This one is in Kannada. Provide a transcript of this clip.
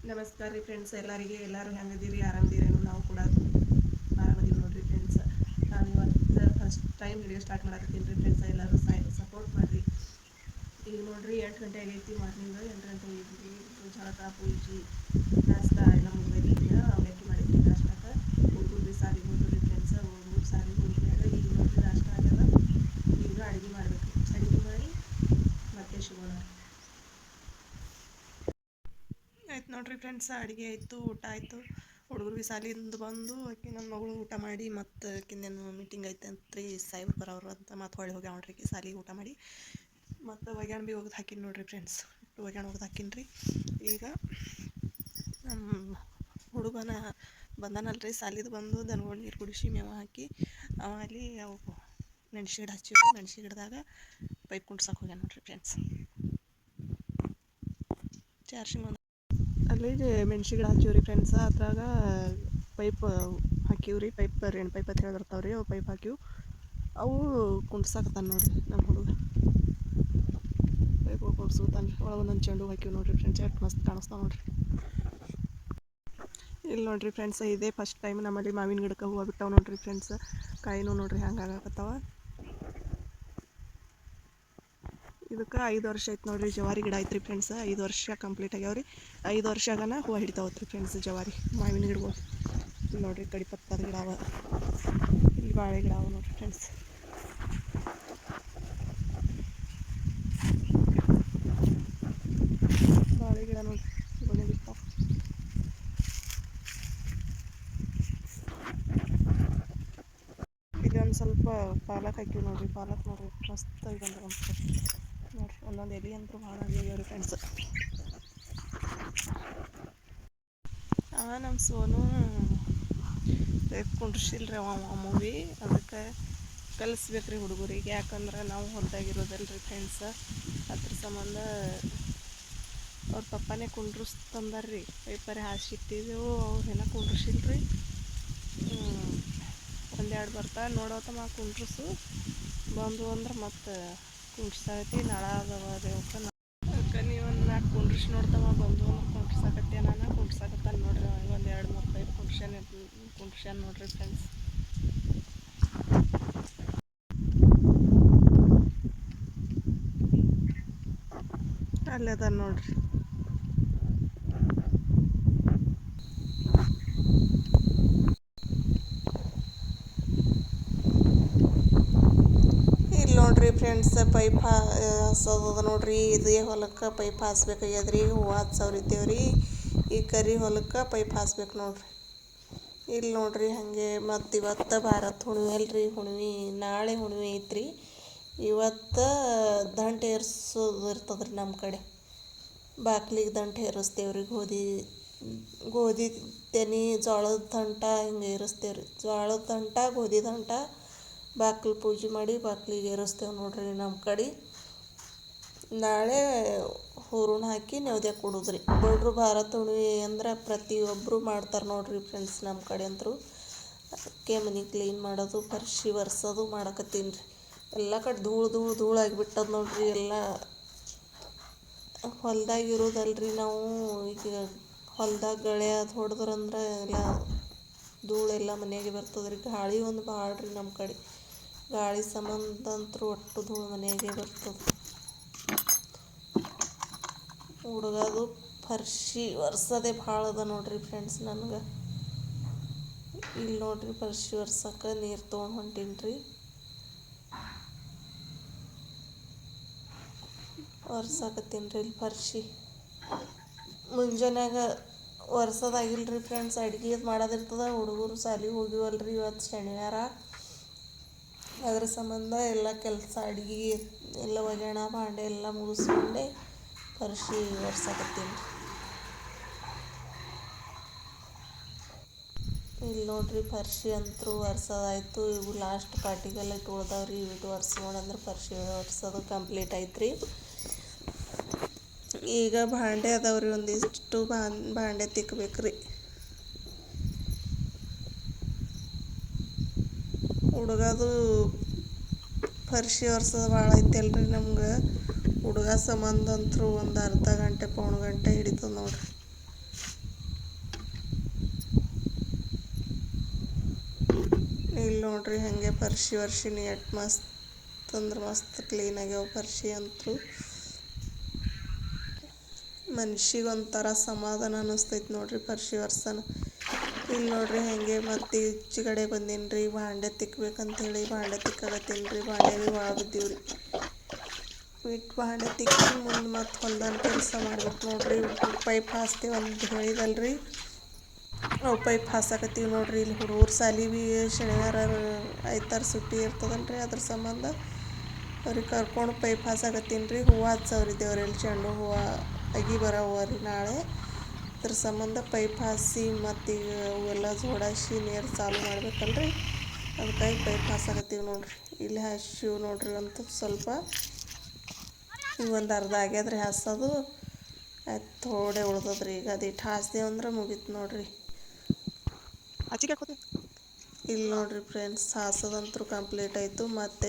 ನಮಸ್ಕಾರ ರೀ ಫ್ರೆಂಡ್ಸ್, ಎಲ್ಲರೂ ಹೆಂಗಿದ್ದೀರಿ? ಆರಾಮದಿರೇನು? ನಾವು ಕೂಡ ಆರಾಮದೀವಿ ನೋಡಿರಿ ಫ್ರೆಂಡ್ಸ್. ನಾನು ಇವತ್ತು ಫಸ್ಟ್ ಟೈಮ್ ವಿಡಿಯೋ ಸ್ಟಾರ್ಟ್ ಮಾಡಕತ್ತೀನಿ ರೀ ಫ್ರೆಂಡ್ಸ್. ಎಲ್ಲರೂ ಸಪೋರ್ಟ್ ಮಾಡಿರಿ. ಈಗ ನೋಡಿರಿ 8 ಗಂಟೆ ಆಗೈತಿ. ಮಾರ್ನಿಂಗ್ 8 ಗಂಟೆ ಆಗಿದ್ವಿ. ಜಳಕ ಪೂಜೆ ನಾಷ್ಟ ಎಲ್ಲ ಮುಗಿದೈತಿ. ಈಗ ಅವಲಕ್ಕಿ ಮಾಡಿದ್ವಿ ನಾಷ್ಟಕ್ಕೆ. ಹುಡುಗರು ಭೀ ಸಾಲಿಗೆ ಹೋದ್ರಿ ಫ್ರೆಂಡ್ಸ್. ಹುಡುಗರು ಸಾಲಿಗೆ ಹೋದ್ಮ್ಯಾಗ ಈಗ ನೋಡಿರಿ ನಾಷ್ಟ ಆಗ್ಯದ. ಈಗ ಅಡುಗೆ ಮಾಡಬೇಕು. ಅಡುಗೆ ಮಾಡಿ ಮತ್ತೆ ಸಿಗೋಣ. ಆಯ್ತು ನೋಡ್ರಿ ಫ್ರೆಂಡ್ಸ್, ಅಡುಗೆ ಆಯಿತು, ಊಟ ಆಯಿತು. ಹುಡುಗರು ಭೀ ಸಾಲಿಂದ ಬಂದು ಆಕೆ ನನ್ನ ಮಗಳು ಊಟ ಮಾಡಿ ಮತ್ತು ಆಕಿಂದೇನು ಮೀಟಿಂಗ್ ಐತೆ ಅಂತ್ರಿ ಸಾಹೇಬ್ ಬರೋರು ಅಂತ ಮತ್ತೆ ಹೊಳ್ಳಿ ಹೋಗ್ಯಾವ ನೋಡ್ರಿ. ಆಕೆ ಸಾಲಿಗೆ ಊಟ ಮಾಡಿ ಮತ್ತು ಒಗ್ಯಾಣ ಭೀ ಒಗ್ದು ಹಾಕಿನಿ ನೋಡ್ರಿ ಫ್ರೆಂಡ್ಸ್. ಒಗ್ಯಾಣ ಒಗ್ದು ಹಾಕಿನಿ ರೀ. ಈಗ ನಮ್ಮ ಹುಡುಗನ ಬಂದಾನಲ್ರಿ ಸಾಲಿದು, ಬಂದು ದನಗಳು ನೀರು ಕುಡಿಸಿ ಮೇವು ಹಾಕಿ ಅಲ್ಲಿ ಅವು ಮೆಣ್ಸಿ ಗಿಡ ಹಚ್ಚಿವಿ. ಮೆಣ್ಸಿ ಗಿಡದಾಗ ಪೈಪ್ ಕುಂಡ್ಸಕ್ಕೆ ಹೋಗ್ಯಾನ ನೋಡ್ರಿ ಫ್ರೆಂಡ್ಸ್. ಚಾರ್ಜಿಂಗ್ ಅಲ್ಲಿ ಮೆಣ್ಸಿ ಗಿಡ ಹಚ್ಚಿವ್ರಿ ಫ್ರೆಂಡ್ಸ್. ಅದ್ರಾಗ ಪೈಪ್ ಹಾಕಿವ್ರಿ. ಪೈಪ್ ರೇಣು ಪೈಪ್ ಅಂತ ಹೇಳಿರ್ತಾವ್ರಿ, ಅವು ಪೈಪ್ ಹಾಕಿವು. ಅವು ಕುಂಡ್ಸಾಕತ್ತಾನ ನೋಡ್ರಿ ನಮ್ಮ ಹುಡುಗ. ಪೈಪ್ ಕುಂಡ್ಸ್ಕೊತಾನೆ. ಒಳಗೆ ಒಂದೊಂದು ಚೆಂಡು ಹಾಕಿವಿ ನೋಡ್ರಿ ಫ್ರೆಂಡ್ಸ್. ಎಷ್ಟು ಮಸ್ತ್ ಕಾಣಿಸ್ತಾವೆ ನೋಡ್ರಿ. ಇಲ್ಲಿ ನೋಡ್ರಿ ಫ್ರೆಂಡ್ಸ್, ಇದೇ ಫಸ್ಟ್ ಟೈಮ್ ನಮ್ಮಲ್ಲಿ ಮಾವಿನ ಗಿಡಕ್ಕೆ ಹೂವು ಬಿಟ್ಟಾವ ನೋಡ್ರಿ ಫ್ರೆಂಡ್ಸ್. ಕಾಯಿನೂ ನೋಡ್ರಿ ಹಂಗೆ ಆಗಕತ್ತಾವ. ಇದಕ್ಕೆ 5 ವರ್ಷ ಐತೆ ನೋಡ್ರಿ. ಜವಾರಿ ಗಿಡ ಐತ್ರಿ ಫ್ರೆಂಡ್ಸ್. 5 ವರ್ಷ ಕಂಪ್ಲೀಟ್ ಆಗ್ಯಾವ್ರಿ. 5 ವರ್ಷಗನ ಹೂವು ಹಿಡಿತಾವತ್ರಿ ಫ್ರೆಂಡ್ಸ್ ಜವಾರಿ ಮಾವಿನ ಗಿಡಗಳು. ಇಲ್ಲಿ ನೋಡ್ರಿ ಕಡಿಪತ್ತದ ಗಿಡ ಅವ, ಇಲ್ಲಿ ಬಾಳೆ ಗಿಡ ಅವ ನೋಡ್ರಿ ಫ್ರೆಂಡ್ಸ್. ಬಾಳೆ ಗಿಡ ನೋಡ್ರಿ ಗೊನೆ ಬಿಡ್ತಾವ. ಇಲ್ಲಿ ಒಂದು ಸ್ವಲ್ಪ ಪಾಲಕ್ ಹಾಕಿವಿ ನೋಡ್ರಿ. ಪಾಲಕ್ ನೋಡ್ರಿ ಮಸ್ತಾಗಿ ಬಂದ್ರೆ ನೋಡ್ರಿ. ಒಂದೊಂದು ಎಲೆ ಅಂತೂ ಭಾಳ ಆಗ್ಯಾವ್ರಿ ಫ್ರೆಂಡ್ಸ್. ನಮ್ಮ ಸೋನು ಕುಂಡ್ರಿಸಿಲ್ರಿ ಅವ ಮೂವಿ. ಅದಕ್ಕೆ ಕಲಿಸ್ಬೇಕ್ರಿ ಹುಡುಗರಿಗೆ. ಯಾಕಂದ್ರೆ ನಾವು ಹೊಲ್ದಾಗಿರೋದಲ್ರಿ ಫ್ರೆಂಡ್ಸ್. ಅದ್ರ ಸಂಬಂಧ ಅವ್ರ ಪಪ್ಪನೇ ಕುಂಡ್ರಿಸ್ತಂದಾರ್ರಿ. ಪೈಪರೆ ಹಾಸಿಟ್ಟಿದ್ದೆವು, ಅವ್ರೇನ ಕುಂಡ್ರಿಸಿಲ್ರಿ. 1-2 ಬರ್ತಾ ನೋಡೋತಮ್ಮ ಕುಂಡ್ರಿಸು ಬಂದು ಅಂದ್ರೆ ಮತ್ತೆ ಕುಂಡ್ರಿಸಾಕತ್ತಿ ನಾಳೆ ಅದಕ್ಕೆ ನೀವು ನಾಲ್ಕು ಕುಂಡ್ರಿಸಿ ನೋಡ್ತಮ್ಮ ಬಂದು ಅಂದ್ರೆ ಕುಂಡ್ರಿಸಾಕತ್ತೆ. ನಾನು ಕುಂಡ್ರಿಸಾಕತ್ತಾನ ನೋಡ್ರಿ. 1-2-3 ಪೈಪ್ ಕುಂಡ್ರಿಸ್ಯಾನ ನೋಡ್ರಿ ಫ್ರೆಂಡ್ಸ್. ಅಲ್ಲದ ನೋಡ್ರಿ. ಇಲ್ಲಿ ನೋಡ್ರಿ ಫ್ರೆಂಡ್ಸ್, ಪೈಪ್ ಹಾಸೋದ ನೋಡ್ರಿ. ಇದೇ ಹೊಲಕ್ಕೆ ಪೈಪ್ ಹಾಸ್ಬೇಕಾಗ್ಯದ್ರಿ. ಹೂವು ಹಚ್ಚವ್ರಿದ್ದೇವ್ರಿ. ಈ ಕರಿ ಹೊಲಕ್ಕೆ ಪೈಪ್ ಹಾಸ್ಬೇಕು ನೋಡ್ರಿ. ಇಲ್ಲಿ ನೋಡ್ರಿ ಹಾಗೆ. ಮತ್ತು ಇವತ್ತು ಭಾರತ್ ಹುಣ್ಣಿಮೆ ಅಲ್ರಿ. ನಾಳೆ ಹುಣ್ಣಿಮೆ ಐತ್ರಿ. ಇವತ್ತು ದಂಟು ಏರ್ಸೋದು ಇರ್ತದ್ರಿ ನಮ್ಮ ಕಡೆ. ಬಾಕ್ಲಿಗೆ ದಂಟು ಏರಿಸ್ತೇವ್ರಿ. ಗೋಧಿ ತೆನಿ, ಜೋಳದ ದಂಟ ಹಿಂಗೆ ಏರಿಸ್ತೇವ್ರಿ. ಜೋಳದ ದಂಟ, ಗೋಧಿ ದಂಟ ಬಾಕ್ಲು ಪೂಜೆ ಮಾಡಿ ಬಾಕ್ಲಿಗೆ ಏರಿಸ್ತೇವೆ ನೋಡ್ರಿ ನಮ್ಮ ಕಡೆ. ನಾಳೆ ಹೂರಣ ಹಾಕಿ ನೈವೇದ್ಯ ಕೊಡೋದ್ರಿ. ಬಡ್ರು ಭಾರತ್ ಹುಣ್ಣಿಮೆ ಅಂದ್ರೆ ಪ್ರತಿಯೊಬ್ಬರು ಮಾಡ್ತಾರೆ ನೋಡ್ರಿ ಫ್ರೆಂಡ್ಸ್ ನಮ್ಮ ಕಡೆ ಅಂತೂ. ಅದಕ್ಕೆ ಮನೆ ಕ್ಲೀನ್ ಮಾಡೋದು, ಪರ್ಶಿ ಒರೆಸೋದು ಮಾಡಕತ್ತೀನಿ ರೀ. ಎಲ್ಲ ಕಡೆ ಧೂಳು ಆಗಿಬಿಟ್ಟದ ನೋಡ್ರಿ. ಎಲ್ಲ ಹೊಲ್ದಾಗಿರೋದಲ್ರಿ ನಾವು. ಈಗ ಹೊಲ್ದಾಗ ಗಳೆ ಅದು ಹೊಡೆದ್ರಂದ್ರೆ ಎಲ್ಲ ಧೂಳೆಲ್ಲ ಮನೆಯಾಗೆ ಬರ್ತದ್ರಿ. ಗಾಳಿ ಒಂದು ಭಾಳ ರೀ ನಮ್ಮ ಕಡೆ. ಗಾಳಿ ಸಂಬಂಧ ಅಂತೂ ಒಟ್ಟು ಧೂಳು ಮನೆಯಾಗೆ ಬರ್ತದೆ. ಹುಡುಗದು ಪರ್ಶಿ ಒರ್ಸೋದೇ ಭಾಳ ಅದ ನೋಡ್ರಿ ಫ್ರೆಂಡ್ಸ್ ನನಗೆ. ಇಲ್ಲಿ ನೋಡ್ರಿ ಪರ್ಶಿ ಒರ್ಸಕ್ಕೆ ನೀರು ತೊಗೊಂಡು ಹೊಂಟೀನಿ ರೀ. ಒರ್ಸಾಕತ್ತೀನಿ ರೀ ಇಲ್ಲಿ ಪರ್ಶಿ. ಮುಂಜಾನ್ಯಾಗ ಒರ್ಸೋದಾಗಿಲ್ರಿ ಫ್ರೆಂಡ್ಸ್. ಅಡುಗೆ ಮಾಡೋದಿರ್ತದ. ಹುಡುಗರು ಸಾಲಿಗೆ ಹೋಗಿವಲ್ರಿ. ಇವತ್ತು ಶನಿವಾರ. ಅದ್ರ ಸಂಬಂಧ ಎಲ್ಲ ಕೆಲಸ ಅಡುಗೆ ಎಲ್ಲ ಒಗ್ಯಾಣ ಭಾಂಡೆ ಎಲ್ಲ ಮುಗಿಸ್ಕೊಂಡೆ ಪರ್ಶಿ ಒರ್ಸಾಕತ್ತೀನಿ. ಇಲ್ಲಿ ನೋಡ್ರಿ ಪರ್ಶಿ ಅಂತೂ ಒರ್ಸೋದಾಯ್ತು. ಇವು ಲಾಸ್ಟ್ ಪಾರ್ಟಿಗೆಲ್ಲ ಇಟ್ಟು ಉಳ್ದಾವ್ರಿ. ಇವಿಟ್ಟು ಒರ್ಸ್ಕೊಂಡ್ರೆ ಪರ್ಶಿ ಒರ್ಸೋದು ಕಂಪ್ಲೀಟ್ ಆಯ್ತು ರೀ. ಈಗ ಭಾಂಡೆ ಅದಾವ್ರಿ. ಒಂದಿಷ್ಟು ಭಾಂಡೆ ತಿಕ್ಕಬೇಕ್ರಿ. ಹುಡುಗದು ಪರ್ಶಿ ಒರ್ಸೋದು ಭಾಳ ಐತಲ್ರಿ ನಮ್ಗೆ. ಹುಡುಗ ಸಂಬಂಧ ಅಂತೂ ಒಂದು ಅರ್ಧ ಗಂಟೆ 1/4 ಗಂಟೆ ಹಿಡಿತದೆ ನೋಡ್ರಿ. ಇಲ್ಲಿ ನೋಡ್ರಿ ಹಾಗೆ ಪರ್ಶಿ ನೀಟ್ ಮಸ್ತ್ ಅಂದ್ರೆ ಮಸ್ತ್ ಕ್ಲೀನ್ ಆಗ್ಯಾವ ಪರ್ಶಿ ಅಂತೂ ಮನ್ಷಿಗೊಂಥರ ಸಮಾಧಾನ ಅನ್ನಿಸ್ತೈತಿ ನೋಡ್ರಿ ಪರ್ಶಿ ಒರ್ಸನ. ಇಲ್ಲಿ ನೋಡ್ರಿ ಹಾಗೆ ಮತ್ತೆ ಈಚೆ ಕಡೆ ಬಂದೀನಿ ರೀ ಭಾಂಡೆ ತಿಕ್ಬೇಕಂತೇಳಿ ಭಾಂಡೆ ತಿಕ್ಕಾಗತ್ತೀನಿ ರೀ. ಭಾಂಡೆ ಭೀ ಭಾಳ ಬಿದ್ದೀವ್ರಿ. ಬಿಟ್ಟು ಭಾಂಡೆ ತಿಕ್ಕಿ ಮುಂದೆ ಮತ್ತೆ ಹೊಲ್ದಾನ ಕೆಲಸ ಮಾಡ್ಬೇಕು ನೋಡ್ರಿ. ಪೈಪ್ ಹಾಸ್ತೀವಿ ಅಂತ ಹೇಳಿದಲ್ರಿ, ಅವು ಪೈಪ್ ಹಾಸಾಕತ್ತೀವಿ ನೋಡ್ರಿ. ಇಲ್ಲಿ ಹುಡುಗರು ಸಾಲಿ ಭೀ ಶನಿವಾರ ಐತಾರ ಸುಟ್ಟಿ ಇರ್ತದಲ್ರಿ, ಅದ್ರ ಸಂಬಂಧ ಅವ್ರಿಗೆ ಕರ್ಕೊಂಡು ಪೈಪ್ ಹಾಸಾಕತ್ತೀನಿ ರೀ. ಹೂವು ಹಚ್ಚವ್ರಿದ್ದೇವ್ರಿ ಇಲ್ಲಿ ಚೆಂಡು ಹೂವು ಅಗಿ ಬರೋವ ರೀ ನಾಳೆ. ಅದ್ರ ಸಂಬಂಧ ಪೈಪ್ ಹಾಸಿ ಮತ್ತು ಈಗ ಅವೆಲ್ಲ ಜೋಡಿಸಿ ನೀರು ಚಾಲು ಮಾಡ್ಬೇಕಲ್ರಿ, ಅದಕ್ಕಾಗಿ ಪೈಪ್ ಹಾಸಾಕತ್ತೀವಿ ನೋಡ್ರಿ. ಇಲ್ಲಿ ಹಾಸಿವ್ ನೋಡ್ರಿ ಅಂತ ಸ್ವಲ್ಪ ಈಗ ಒಂದು ಅರ್ಧ ಆಗ್ಯದ್ರಿ ಹಾಸೋದು. ಆಯ್ತು ಥೋಡೆ ಉಳ್ದದ್ರಿ. ಈಗ ಅದಿಟ್ಟು ಹಾಸ್ದೇವು ಅಂದ್ರೆ ಮುಗೀತು ನೋಡ್ರಿ. ಇಲ್ಲಿ ನೋಡ್ರಿ ಫ್ರೆಂಡ್ಸ್ ಹಾಸೋದಂತೂ ಕಂಪ್ಲೀಟ್ ಆಯಿತು. ಮತ್ತೆ